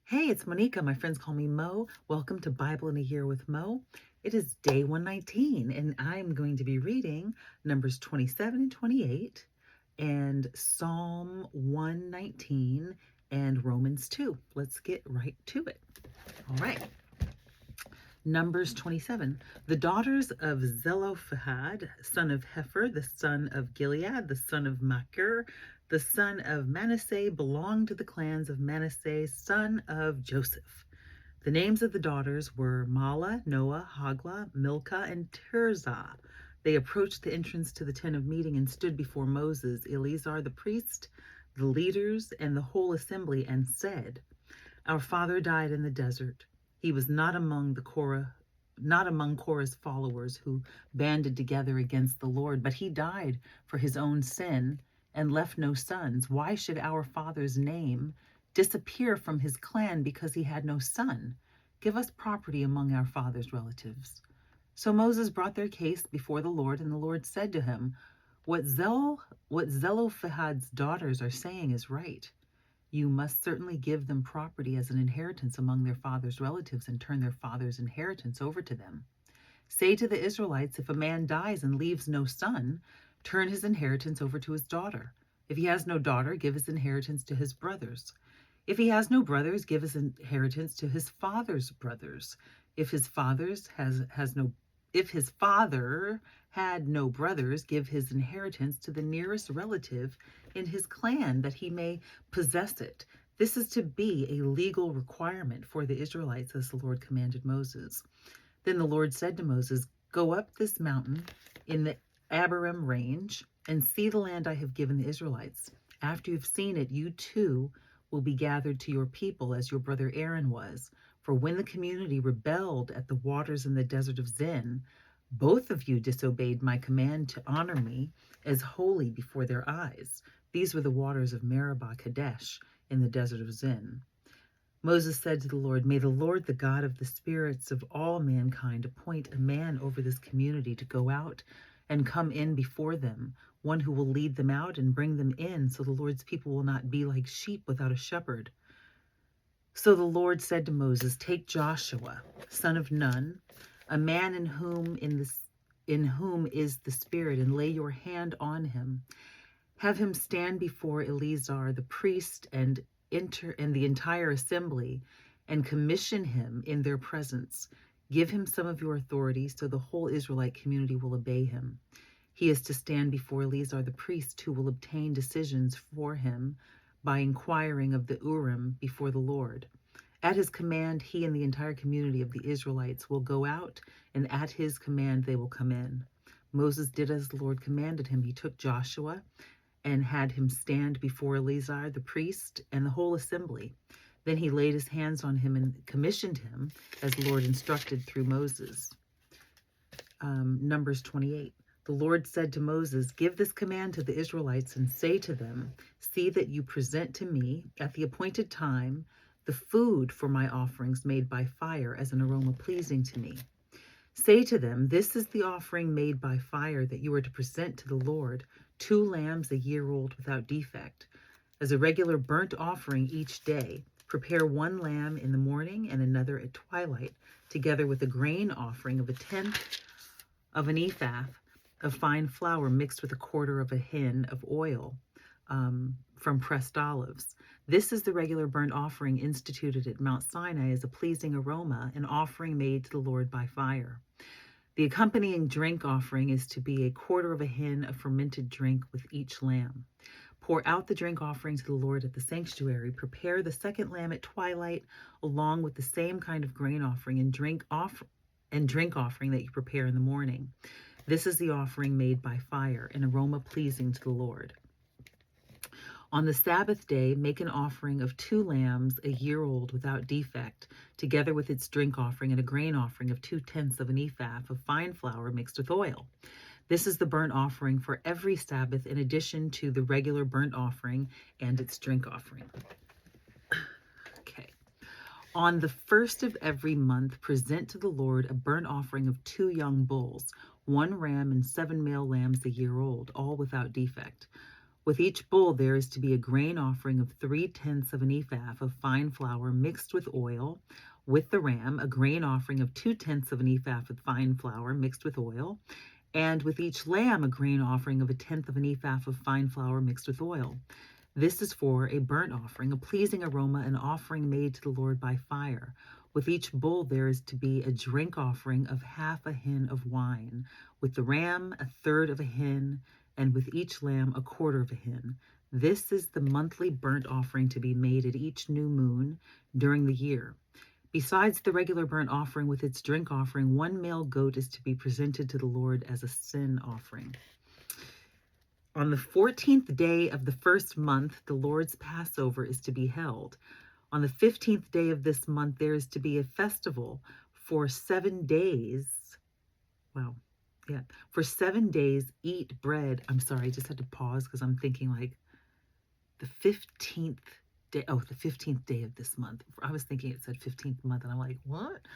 Hey, it's Monica. My friends call me Mo. Welcome to Bible in a Year with Mo. It is day 119, and I'm going to be reading Numbers 27 and 28, and Psalm 119, and Romans 2. Let's get right to it. All right. Numbers 27. The daughters of Zelophehad, son of Hepher, the son of Gilead, the son of Machir, the son of Manasseh, belonged to the clans of Manasseh, son of Joseph. The names of the daughters were Mala, Noah, Hagla, Milcah, and Tirzah. They approached the entrance to the tent of meeting and stood before Moses, Eleazar the priest, the leaders, and the whole assembly, and said, Our father died in the desert. He was not among Korah's followers who banded together against the Lord, but he died for his own sin and left no sons. Why should our father's name disappear from his clan because he had no son? Give us property among our father's relatives. So Moses brought their case before the Lord, and the Lord said to him, What Zelophehad's daughters are saying is right. You must certainly give them property as an inheritance among their father's relatives and turn their father's inheritance over to them. Say to the Israelites, if a man dies and leaves no son, turn his inheritance over to his daughter. If he has no daughter, give his inheritance to his brothers. If he has no brothers, give his inheritance to his father's brothers. If his father's has no if his father had no brothers, give his inheritance to the nearest relative in his clan, that he may possess it. This is to be a legal requirement for the Israelites, as the Lord commanded Moses. Then the Lord said to Moses, Go up this mountain in the Abarim range and see the land I have given the Israelites. After you've seen it, you too will be gathered to your people as your brother Aaron was. For when the community rebelled at the waters in the desert of Zin, both of you disobeyed my command to honor me as holy before their eyes. These were the waters of Meribah Kadesh in the desert of Zin. Moses said to the Lord, May the Lord, the God of the spirits of all mankind, appoint a man over this community to go out and come in before them, one who will lead them out and bring them in, so the Lord's people will not be like sheep without a shepherd. So the Lord said to Moses, Take Joshua, son of Nun, a man in whom is the Spirit, and lay your hand on him. Have him stand before Eleazar the priest and the entire assembly, and commission him in their presence. Give him some of your authority, so the whole Israelite community will obey him. He is to stand before Eleazar the priest, who will obtain decisions for him by inquiring of the Urim before the Lord. At his command, he and the entire community of the Israelites will go out, and at his command they will come in. Moses did as the Lord commanded him. He took Joshua and had him stand before Eleazar the priest and the whole assembly. Then he laid his hands on him and commissioned him as the Lord instructed through Moses. Numbers 28. The Lord said to Moses, Give this command to the Israelites and say to them, See that you present to me at the appointed time the food for my offerings made by fire as an aroma pleasing to me. Say to them, This is the offering made by fire that you are to present to the Lord, 2 lambs a year old without defect. As a regular burnt offering each day, prepare 1 lamb in the morning and another at twilight, together with a grain offering of 1/10 of an ephah of fine flour mixed with 1/4 of a hin of oil from pressed olives. This is the regular burnt offering instituted at Mount Sinai as a pleasing aroma, an offering made to the Lord by fire. The accompanying drink offering is to be 1/4 of a hin of fermented drink with each lamb. Pour out the drink offering to the Lord at the sanctuary. Prepare the 2nd lamb at twilight, along with the same kind of grain offering and drink offering that you prepare in the morning. This is the offering made by fire, an aroma pleasing to the Lord. On the Sabbath day, make an offering of 2 lambs a year old without defect, together with its drink offering and a grain offering of 2/10 of an ephah of fine flour mixed with oil. This is the burnt offering for every Sabbath, in addition to the regular burnt offering and its drink offering. Okay. On the 1st of every month, present to the Lord a burnt offering of 2 young bulls, 1 ram and 7 male lambs a year old, all without defect. With each bull there is to be a grain offering of 3/10 of an ephah of fine flour mixed with oil. With the ram, a grain offering of 2/10 of an ephah of fine flour mixed with oil. And with each lamb, a grain offering of 1/10 of an ephah of fine flour mixed with oil. This is for a burnt offering, a pleasing aroma, an offering made to the Lord by fire. With each bull there is to be a drink offering of half a hin of wine. With the ram, 1/3 of a hin, and with each lamb, 1/4 of a hin. This is the monthly burnt offering to be made at each new moon during the year. Besides the regular burnt offering with its drink offering, one male goat is to be presented to the Lord as a sin offering. On the 14th day of the first month, the Lord's Passover is to be held. On the 15th day of this month, there is to be a festival for 7 days. Wow. Yeah. For 7 days, eat bread. I'm sorry, I just had to pause because I'm thinking like the 15th day. Oh, the 15th day of this month. I was thinking it said 15th month, and I'm like, what?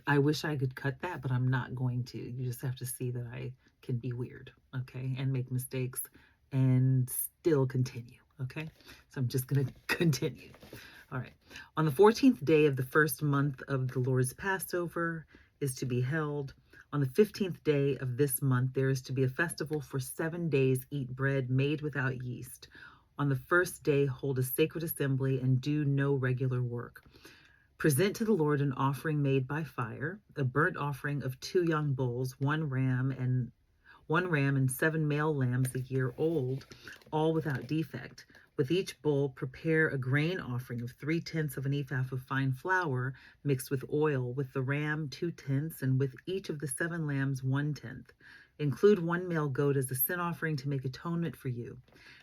I wish I could cut that, but I'm not going to. You just have to see that I can be weird, okay, and make mistakes and still continue, okay? So I'm just going to continue. All right. On the 14th day of the first month of the Lord's Passover is to be held. On the 15th day of this month, there is to be a festival for 7 days. Eat bread made without yeast. On the first day, hold a sacred assembly and do no regular work. Present to the Lord an offering made by fire, a burnt offering of 2 young bulls, one ram and 7 male lambs a year old, all without defect. With each bull, prepare a grain offering of 3/10 of an ephah of fine flour mixed with oil. With the ram, 2/10, and with each of the 7 lambs, 1/10. Include 1 male goat as a sin offering to make atonement for you.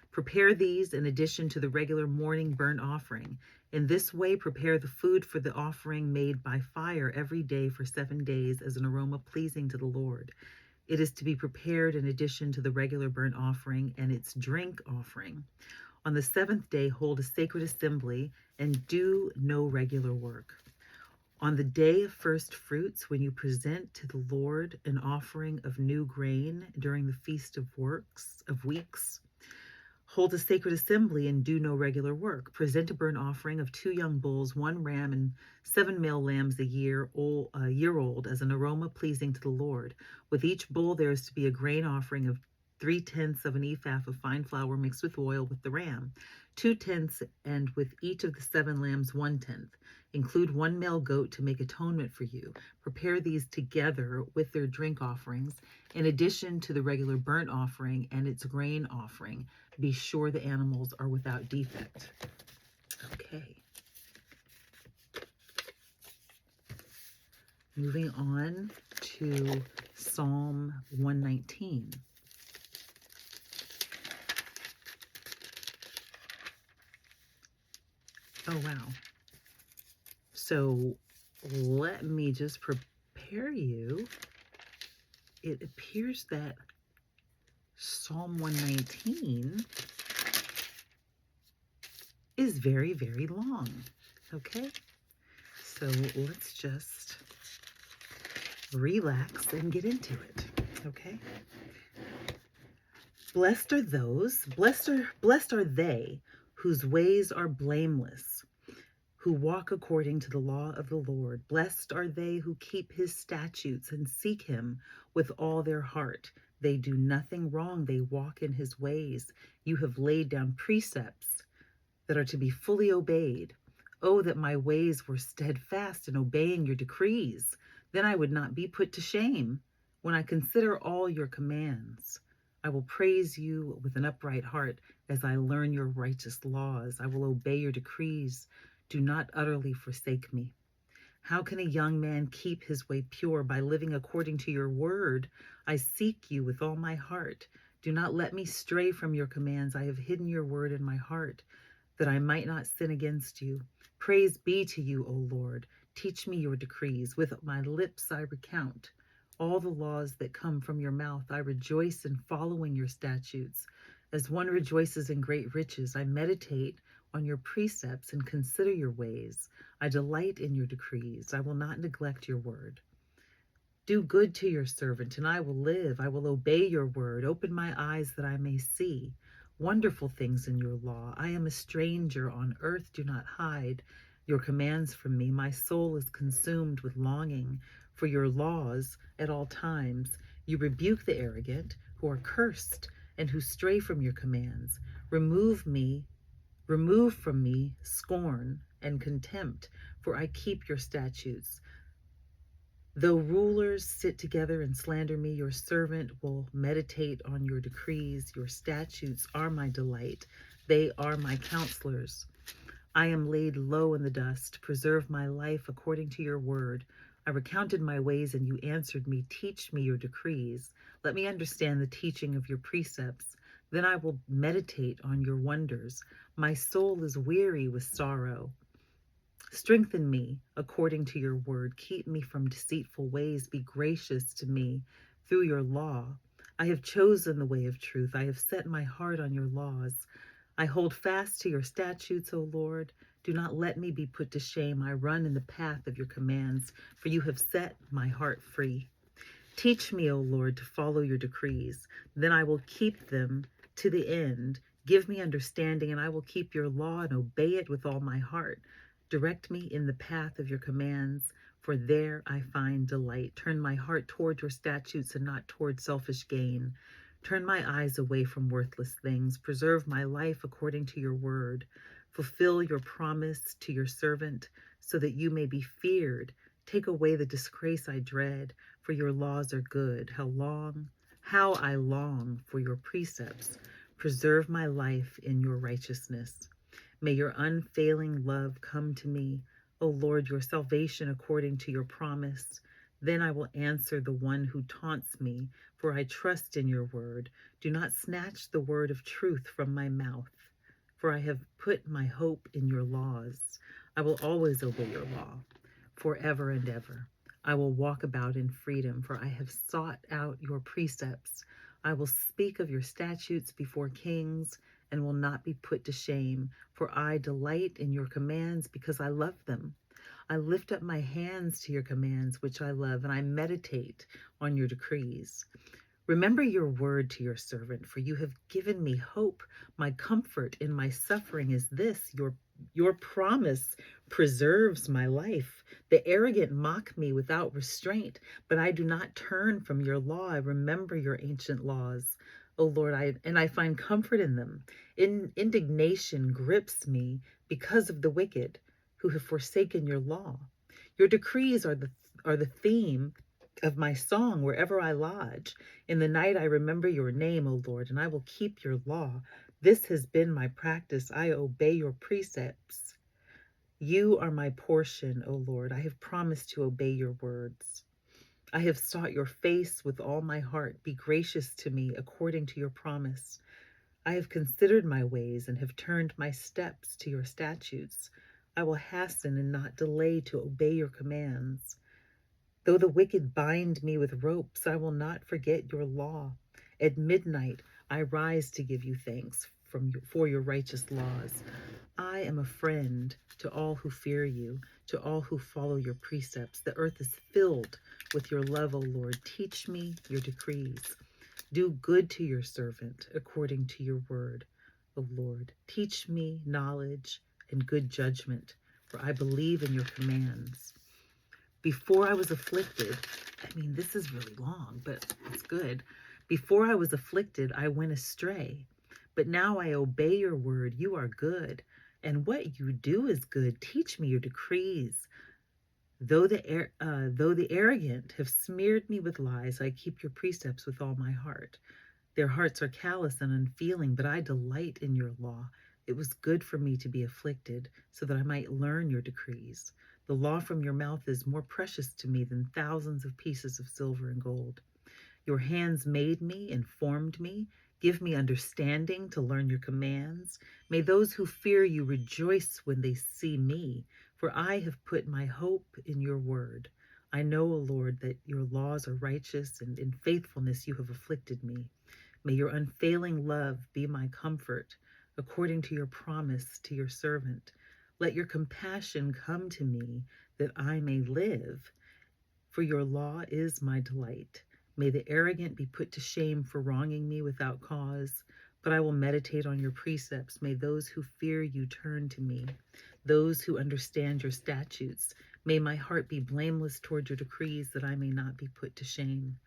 Prepare these in addition to the regular morning burnt offering. In this way, prepare the food for the offering made by fire every day for 7 days as an aroma pleasing to the Lord. It is to be prepared in addition to the regular burnt offering and its drink offering. On the 7th day, hold a sacred assembly and do no regular work. On the day of first fruits, when you present to the Lord an offering of new grain during the feast of weeks, hold a sacred assembly and do no regular work. Present a burnt offering of 2 young bulls, 1 ram, and 7 male lambs a year old as an aroma pleasing to the Lord. With each bull there is to be a grain offering of 3/10 of an ephah of fine flour mixed with oil. With the ram, 2/10, and with each of the 7 lambs 1/10. Include 1 male goat to make atonement for you. Prepare these together with their drink offerings, in addition to the regular burnt offering and its grain offering. Be sure the animals are without defect. Okay. Moving on to Psalm 119. Oh, wow. So let me just prepare you. It appears that Psalm 119 is very, very long. Okay? So let's just relax and get into it. Okay? Blessed are they whose ways are blameless, who walk according to the law of the Lord. Blessed are they who keep his statutes and seek him with all their heart. They do nothing wrong. They walk in his ways. You have laid down precepts that are to be fully obeyed. Oh, that my ways were steadfast in obeying your decrees. Then I would not be put to shame. When I consider all your commands, I will praise you with an upright heart as I learn your righteous laws. I will obey your decrees. Do not utterly forsake me. How can a young man keep his way pure? By living according to your word. I seek you with all my heart. Do not let me stray from your commands. I have hidden your word in my heart, that I might not sin against you. Praise be to you, O Lord. Teach me your decrees. With my lips I recount all the laws that come from your mouth. I rejoice in following your statutes. As one rejoices in great riches, I meditate on your precepts and consider your ways. I delight in your decrees. I will not neglect your word. Do good to your servant, and I will live. I will obey your word. Open my eyes that I may see wonderful things in your law. I am a stranger on earth. Do not hide your commands from me. My soul is consumed with longing for your laws at all times. You rebuke the arrogant who are cursed and who stray from your commands. Remove me Remove from me scorn and contempt, for I keep your statutes. Though rulers sit together and slander me, your servant will meditate on your decrees. Your statutes are my delight. They are my counselors. I am laid low in the dust. Preserve my life according to your word. I recounted my ways, and you answered me. Teach me your decrees. Let me understand the teaching of your precepts. Then I will meditate on your wonders. My soul is weary with sorrow. Strengthen me according to your word. Keep me from deceitful ways. Be gracious to me through your law. I have chosen the way of truth. I have set my heart on your laws. I hold fast to your statutes, O Lord. Do not let me be put to shame. I run in the path of your commands, for you have set my heart free. Teach me, O Lord, to follow your decrees. Then I will keep them to the end. Give me understanding, and I will keep your law and obey it with all my heart. Direct me in the path of your commands, for there I find delight. Turn my heart toward your statutes and not toward selfish gain. Turn my eyes away from worthless things. Preserve my life according to your word. Fulfill your promise to your servant, so that you may be feared. Take away the disgrace I dread, for your laws are good. How I long for your precepts. Preserve my life in your righteousness. May your unfailing love come to me, O Lord, your salvation according to your promise. Then I will answer the one who taunts me, for I trust in your word. Do not snatch the word of truth from my mouth, for I have put my hope in your laws. I will always obey your law, forever and ever. I will walk about in freedom, for I have sought out your precepts. I will speak of your statutes before kings and will not be put to shame, for I delight in your commands because I love them. I lift up my hands to your commands, which I love, and I meditate on your decrees. Remember your word to your servant, for you have given me hope. My comfort in my suffering is this: your promise preserves my life. The arrogant mock me without restraint, but I do not turn from your law. I remember your ancient laws, O Lord, I find comfort in them. Indignation grips me because of the wicked who have forsaken your law. Your decrees are the theme of my song wherever I lodge. In the night I remember your name, O Lord, and I will keep your law. This has been my practice. I obey your precepts. You are my portion, O Lord. I have promised to obey your words. I have sought your face with all my heart. Be gracious to me according to your promise. I have considered my ways and have turned my steps to your statutes. I will hasten and not delay to obey your commands. Though the wicked bind me with ropes, I will not forget your law. At midnight, I rise to give you thanks for your righteous laws. I am a friend to all who fear you, to all who follow your precepts. The earth is filled with your love, O Lord. Teach me your decrees. Do good to your servant according to your word, O Lord. Teach me knowledge and good judgment, for I believe in your commands. Before I was afflicted, this is really long, but it's good. Before I was afflicted, I went astray. But now I obey your word. You are good, and what you do is good. Teach me your decrees. Though the arrogant have smeared me with lies, I keep your precepts with all my heart. Their hearts are callous and unfeeling, but I delight in your law. It was good for me to be afflicted, so that I might learn your decrees. The law from your mouth is more precious to me than thousands of pieces of silver and gold. Your hands made me and formed me. Give me understanding to learn your commands. May those who fear you rejoice when they see me, for I have put my hope in your word. I know, O Lord, that your laws are righteous, and in faithfulness you have afflicted me. May your unfailing love be my comfort, according to your promise to your servant. Let your compassion come to me, that I may live, for your law is my delight. May the arrogant be put to shame for wronging me without cause. but I will meditate on your precepts. May those who fear you turn to me, those who understand your statutes. May my heart be blameless toward your decrees, that I may not be put to shame.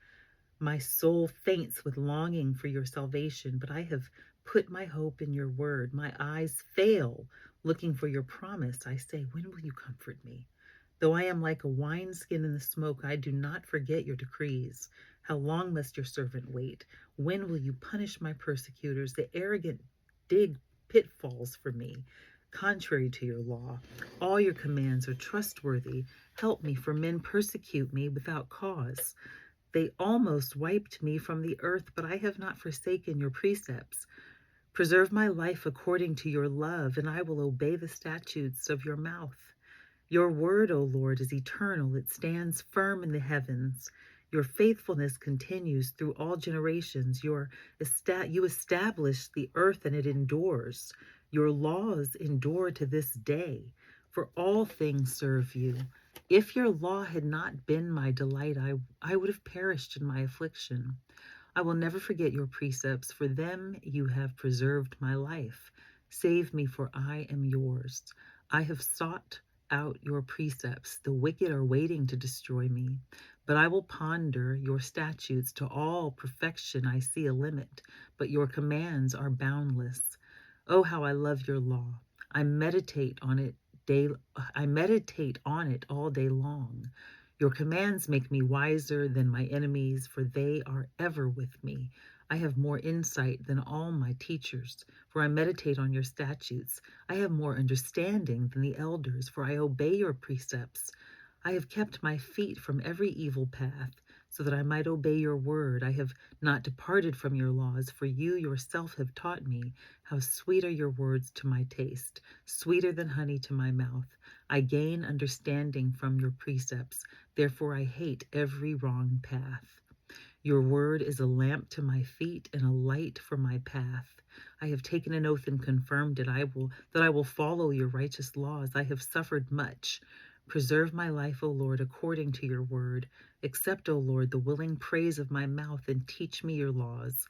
My soul faints with longing for your salvation, but I have put my hope in your word. My eyes fail looking for your promise. I say, when will you comfort me? Though I am like a wineskin in the smoke, I do not forget your decrees. How long must your servant wait? When will you punish my persecutors? The arrogant dig pitfalls for me, contrary to your law. All your commands are trustworthy. Help me, for men persecute me without cause. They almost wiped me from the earth, but I have not forsaken your precepts. Preserve my life according to your love, and I will obey the statutes of your mouth. Your word, O Lord, is eternal. It stands firm in the heavens. Your faithfulness continues through all generations. You establish the earth, and it endures. Your laws endure to this day, for all things serve you. If your law had not been my delight, I would have perished in my affliction. I will never forget your precepts. For them you have preserved my life. Save me, for I am yours. I have sought out your precepts. The wicked are waiting to destroy me. But I will ponder your statutes. To all perfection I see a limit, but your commands are boundless. Oh, how I love your law. I meditate on it all day long. Your commands make me wiser than my enemies, for they are ever with me. I have more insight than all my teachers, for I meditate on your statutes. I have more understanding than the elders, for I obey your precepts. I have kept my feet from every evil path, so that I might obey your word. I have not departed from your laws, for you yourself have taught me. How sweet are your words to my taste, sweeter than honey to my mouth. I gain understanding from your precepts, therefore I hate every wrong path. Your word is a lamp to my feet and a light for my path. I have taken an oath and confirmed it. That I will follow your righteous laws. I have suffered much. Preserve my life, O Lord, according to your word. Accept, O Lord, the willing praise of my mouth, and teach me your laws.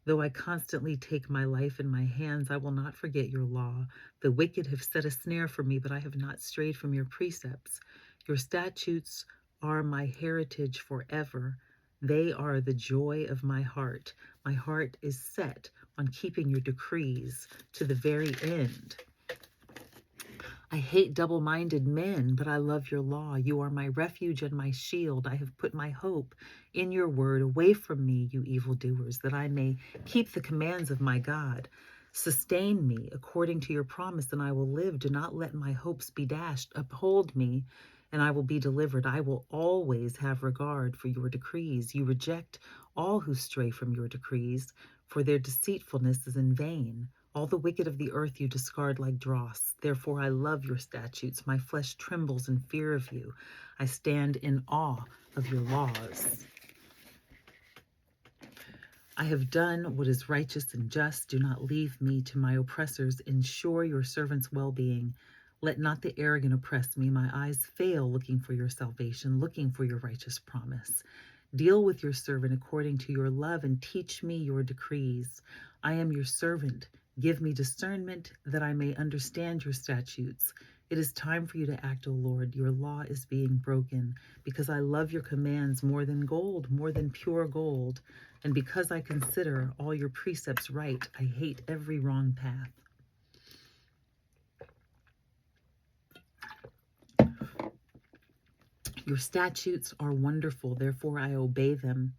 Though I constantly take my life in my hands, I will not forget your law. The wicked have set a snare for me, but I have not strayed from your precepts. Your statutes are my heritage forever. They are the joy of my heart. My heart is set on keeping your decrees to the very end. I hate double-minded men, but I love your law. You are my refuge and my shield. I have put my hope in your word. Away from me, you evildoers, that I may keep the commands of my God. Sustain me according to your promise, and I will live. Do not let my hopes be dashed. Uphold me, and I will be delivered. I will always have regard for your decrees. You reject all who stray from your decrees, for their deceitfulness is in vain. All the wicked of the earth you discard like dross. Therefore I love your statutes. My flesh trembles in fear of you. I stand in awe of your laws. I have done what is righteous and just. Do not leave me to my oppressors. Ensure your servant's well-being. Let not the arrogant oppress me. My eyes fail looking for your salvation, looking for your righteous promise. Deal with your servant according to your love and teach me your decrees. I am your servant. Give me discernment that I may understand your statutes. It is time for you to act, O Lord. Your law is being broken, because I love your commands more than gold, more than pure gold. And because I consider all your precepts right, I hate every wrong path. Your statutes are wonderful, therefore I obey them.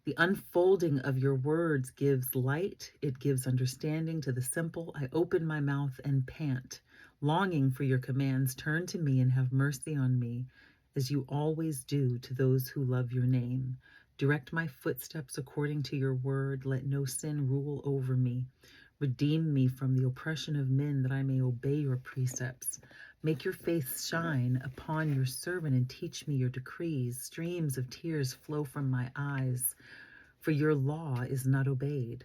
The unfolding of your words gives light. It gives understanding to the simple. I open my mouth and pant, longing for your commands. Turn to me and have mercy on me, as you always do to those who love your name. Direct my footsteps according to your word. Let no sin rule over me. Redeem me from the oppression of men, that I may obey your precepts. Make your face shine upon your servant and teach me your decrees. Streams of tears flow from my eyes, for your law is not obeyed.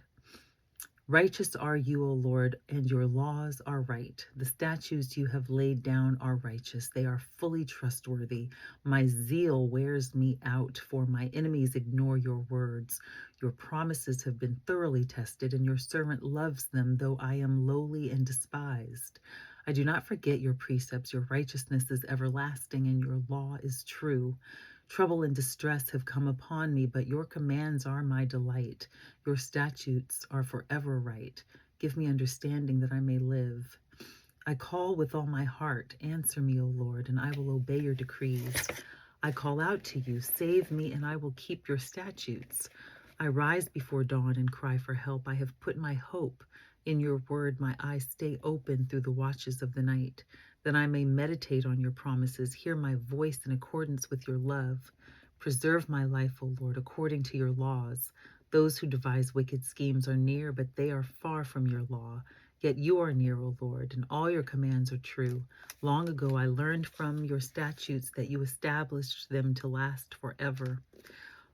Righteous are you, O Lord, and your laws are right. The statutes you have laid down are righteous. They are fully trustworthy. My zeal wears me out, for my enemies ignore your words. Your promises have been thoroughly tested, and your servant loves them, though I am lowly and despised. I do not forget your precepts. Your righteousness is everlasting, and your law is true. Trouble and distress have come upon me, but your commands are my delight. Your statutes are forever right. Give me understanding that I may live. I call with all my heart. Answer me, O Lord, and I will obey your decrees. I call out to you. Save me, and I will keep your statutes. I rise before dawn and cry for help. I have put my hope in your word. My eyes stay open through the watches of the night, that I may meditate on your promises, hear my voice in accordance with your love. Preserve my life, O Lord, according to your laws. Those who devise wicked schemes are near, but they are far from your law. Yet you are near, O Lord, and all your commands are true. Long ago I learned from your statutes that you established them to last forever.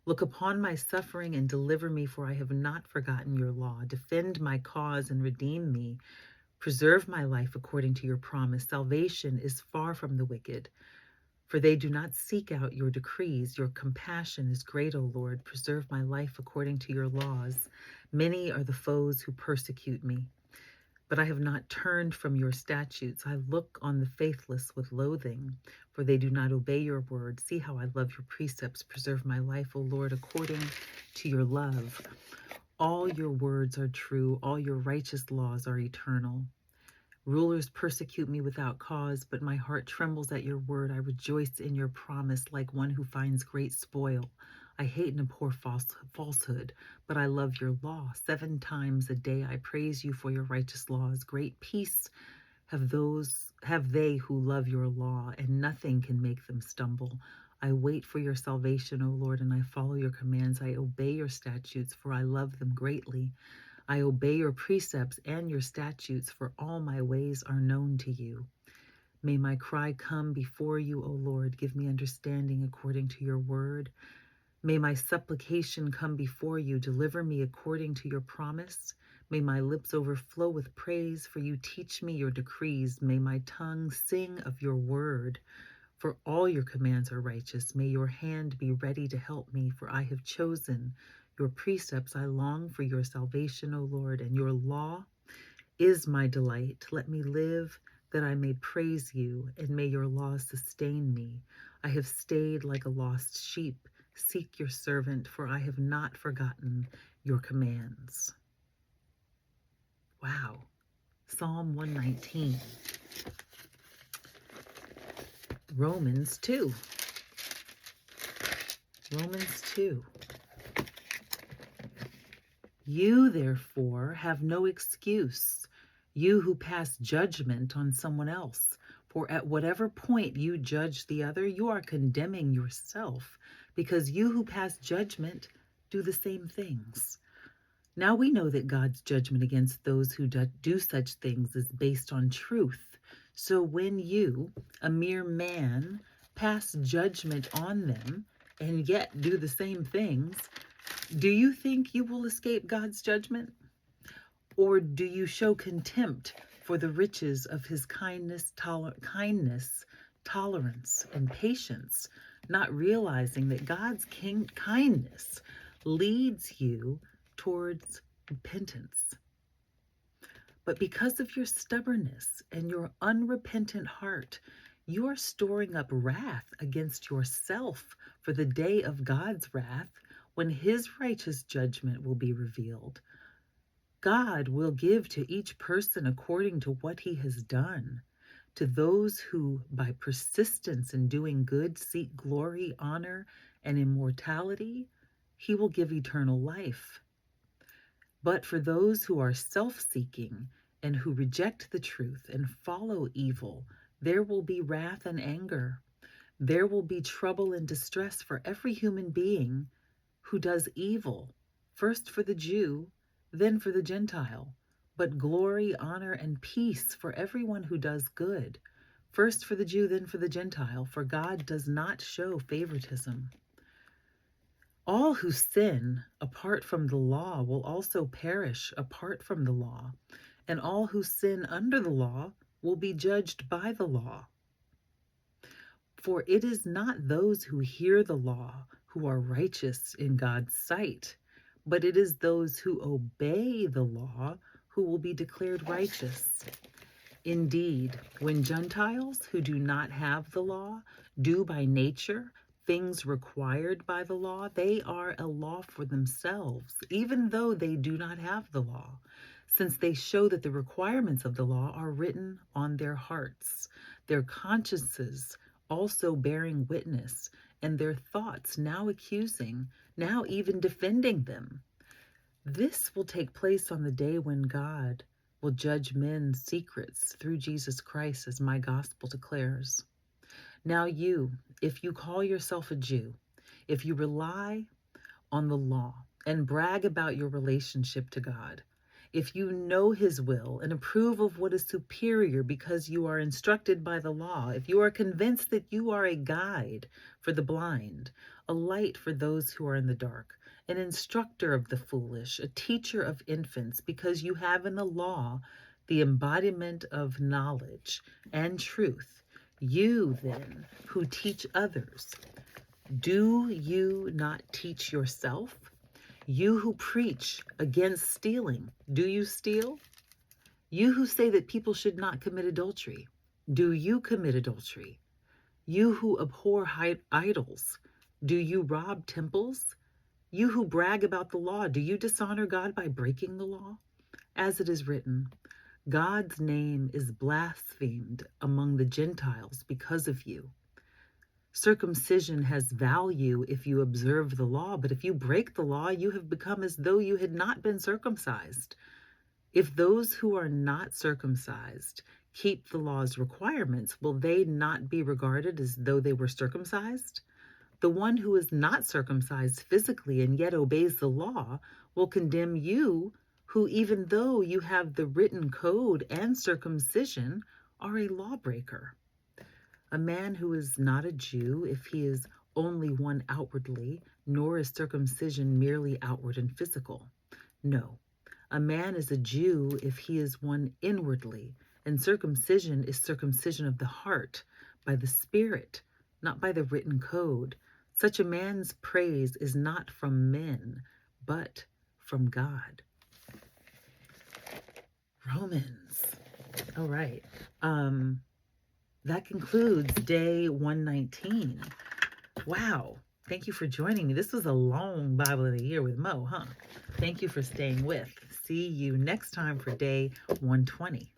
Look upon my suffering and deliver me, for I have not forgotten your law. Defend my cause and redeem me. Preserve my life according to your promise. Salvation is far from the wicked, for they do not seek out your decrees. Your compassion is great, O Lord. Preserve my life according to your laws. Many are the foes who persecute me, but I have not turned from your statutes. I look on the faithless with loathing, for they do not obey your word. See how I love your precepts. Preserve my life, O Lord, according to your love. All your words are true. All your righteous laws are eternal. Rulers persecute me without cause, but my heart trembles at your word. I rejoice in your promise like one who finds great spoil. I hate and abhor falsehood, but I love your law. 7 times a day I praise you for your righteous laws. Great peace have they who love your law, and nothing can make them stumble. I wait for your salvation, O Lord, and I follow your commands. I obey your statutes, for I love them greatly. I obey your precepts and your statutes, for all my ways are known to you. May my cry come before you, O Lord. Give me understanding according to your word. May my supplication come before you. Deliver me according to your promise. May my lips overflow with praise, for you teach me your decrees. May my tongue sing of your word, for all your commands are righteous. May your hand be ready to help me, for I have chosen your precepts. I long for your salvation, O Lord, and your law is my delight. Let me live that I may praise you, and may your law sustain me. I have stayed like a lost sheep. Seek your servant, for I have not forgotten your commands. Wow. Psalm 119. Romans 2. Romans 2. You, therefore, have no excuse, you who pass judgment on someone else. For at whatever point you judge the other, you are condemning yourself, because you who pass judgment do the same things. Now we know that God's judgment against those who do such things is based on truth. So when you, a mere man, pass judgment on them and yet do the same things, do you think you will escape God's judgment? Or do you show contempt for the riches of his kindness, tolerance, and patience, not realizing that God's kindness leads you towards repentance? But because of your stubbornness and your unrepentant heart, you are storing up wrath against yourself for the day of God's wrath, when his righteous judgment will be revealed. God will give to each person according to what he has done. To those who, by persistence in doing good, seek glory, honor, and immortality, he will give eternal life. But for those who are self-seeking and who reject the truth and follow evil, there will be wrath and anger. There will be trouble and distress for every human being who does evil, first for the Jew, then for the Gentile, but glory, honor, and peace for everyone who does good, first for the Jew, then for the Gentile, for God does not show favoritism. All who sin apart from the law will also perish apart from the law, and all who sin under the law will be judged by the law. For it is not those who hear the law who are righteous in God's sight, but it is those who obey the law who will be declared righteous. Indeed, when Gentiles who do not have the law do by nature things required by the law, they are a law for themselves, even though they do not have the law, since they show that the requirements of the law are written on their hearts, their consciences also bearing witness, and their thoughts now accusing, now even defending them. This will take place on the day when God will judge men's secrets through Jesus Christ, as my gospel declares. Now you, if you call yourself a Jew, if you rely on the law and brag about your relationship to God, if you know his will and approve of what is superior because you are instructed by the law, if you are convinced that you are a guide for the blind, a light for those who are in the dark, an instructor of the foolish, a teacher of infants, because you have in the law the embodiment of knowledge and truth, you then who teach others, do you not teach yourself? You who preach against stealing, do you steal? You who say that people should not commit adultery, do you commit adultery? You who abhor idols, do you rob temples? You who brag about the law, do you dishonor God by breaking the law? As it is written, God's name is blasphemed among the Gentiles because of you. Circumcision has value if you observe the law, but if you break the law, you have become as though you had not been circumcised. If those who are not circumcised keep the law's requirements, will they not be regarded as though they were circumcised? The one who is not circumcised physically and yet obeys the law will condemn you, who, even though you have the written code and circumcision, are a lawbreaker. A man who is not a Jew, if he is only one outwardly, nor is circumcision merely outward and physical. No, a man is a Jew if he is one inwardly, and circumcision is circumcision of the heart, by the Spirit, not by the written code. Such a man's praise is not from men, but from God. Romans. All right. That concludes day 119. Wow. Thank you for joining me. This was a long Bible of the Year with Mo, huh? Thank you for staying with. See you next time for day 120.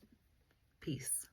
Peace.